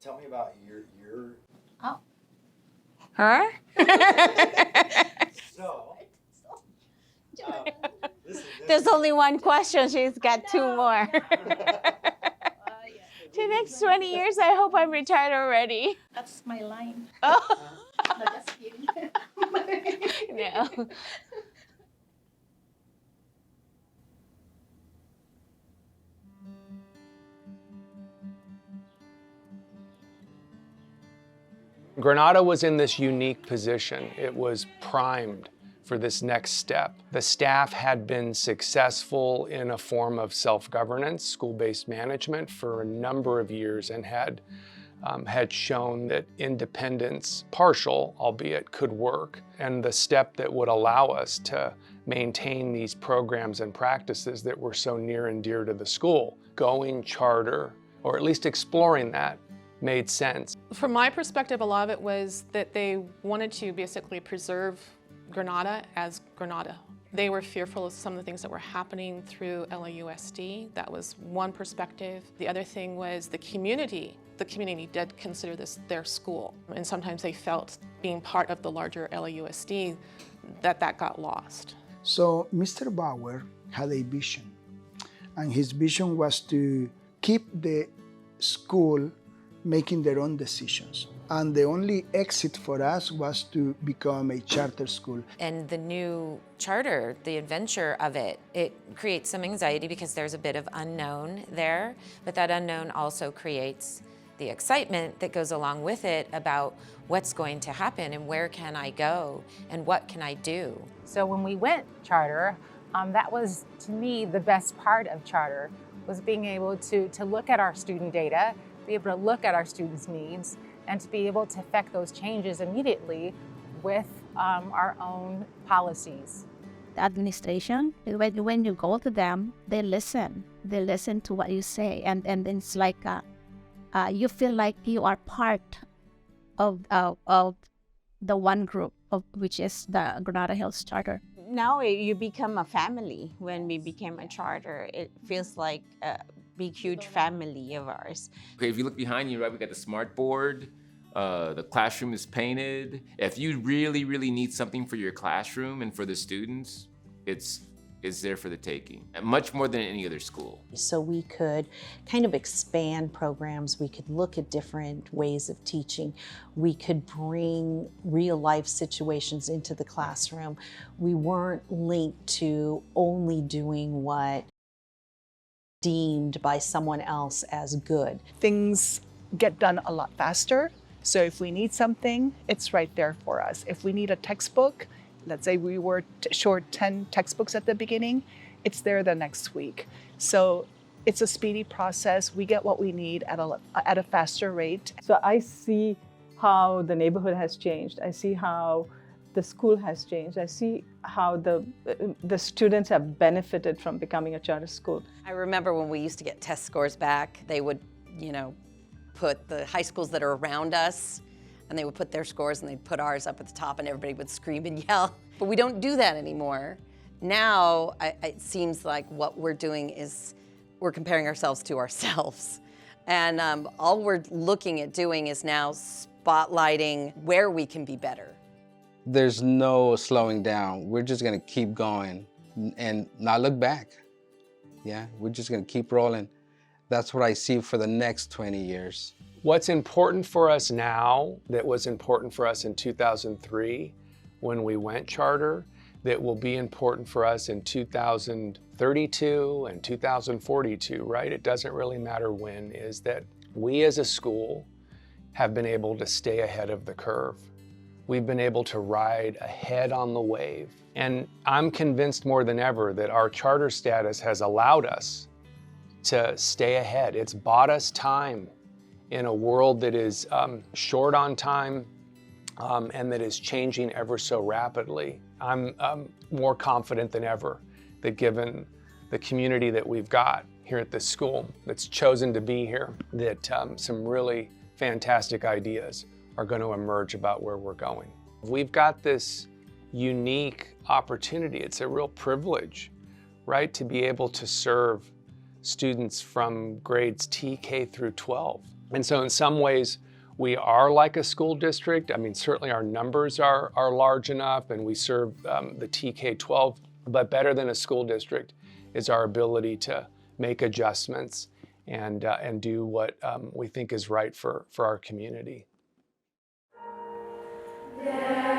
Tell me about your. Oh. Her? So. There's only one question. She's got two more. The next 20 years, I hope I'm retired already. That's my line. Oh. No, just kidding. No. Granada was in this unique position. It was primed for this next step. The staff had been successful in a form of self-governance, school-based management for a number of years and had shown that independence, partial, albeit, could work. And the step that would allow us to maintain these programs and practices that were so near and dear to the school, going charter, or at least exploring that, made sense. From my perspective, a lot of it was that they wanted to basically preserve Granada as Granada. They were fearful of some of the things that were happening through LAUSD. That was one perspective. The other thing was the community. The community did consider this their school. And sometimes they felt, being part of the larger LAUSD, that got lost. So Mr. Bauer had a vision. And his vision was to keep the school making their own decisions. And the only exit for us was to become a charter school. And the new charter, the adventure of it, it creates some anxiety because there's a bit of unknown there, but that unknown also creates the excitement that goes along with it about what's going to happen and where can I go and what can I do. So when we went charter, that was, to me, the best part of charter, was being able to look at our student data, be able to look at our students' needs, and to be able to affect those changes immediately with our own policies. The administration, when you go to them, they listen to what you say, and it's like you feel like you are part of the one group, which is the Granada Hills Charter. Now you become a family. When we became a charter, it feels like a big, huge family of ours. Okay, if you look behind you, right, we got the smart board. The classroom is painted. If you really, really need something for your classroom and for the students, it's there for the taking, and much more than any other school. So we could kind of expand programs. We could look at different ways of teaching. We could bring real life situations into the classroom. We weren't linked to only doing what deemed by someone else as good. Things get done a lot faster. So if we need something, it's right there for us. If we need a textbook, let's say we were short 10 textbooks at the beginning, it's there the next week. So it's a speedy process. We get what we need at a faster rate. So I see how the neighborhood has changed. I see how the school has changed. I see how the students have benefited from becoming a charter school. I remember when we used to get test scores back, they would, put the high schools that are around us, and they would put their scores and they'd put ours up at the top and everybody would scream and yell. But we don't do that anymore. Now, it seems like what we're doing is we're comparing ourselves to ourselves. And all we're looking at doing is now spotlighting where we can be better. There's no slowing down. We're just gonna keep going and not look back. Yeah, we're just gonna keep rolling. That's what I see for the next 20 years. What's important for us now that was important for us in 2003 when we went charter, that will be important for us in 2032 and 2042, right? It doesn't really matter when, is that we as a school have been able to stay ahead of the curve. We've been able to ride ahead on the wave. And I'm convinced more than ever that our charter status has allowed us to stay ahead. It's bought us time in a world that is short on time and that is changing ever so rapidly. I'm more confident than ever that given the community that we've got here at this school that's chosen to be here, that some really fantastic ideas are going to emerge about where we're going. We've got this unique opportunity. It's a real privilege, right, to be able to serve students from grades TK through 12 And so in some ways, we are like a school district. I mean, certainly our numbers are large enough and we serve the TK-12, but better than a school district is our ability to make adjustments and do what we think is right for our community. Yeah.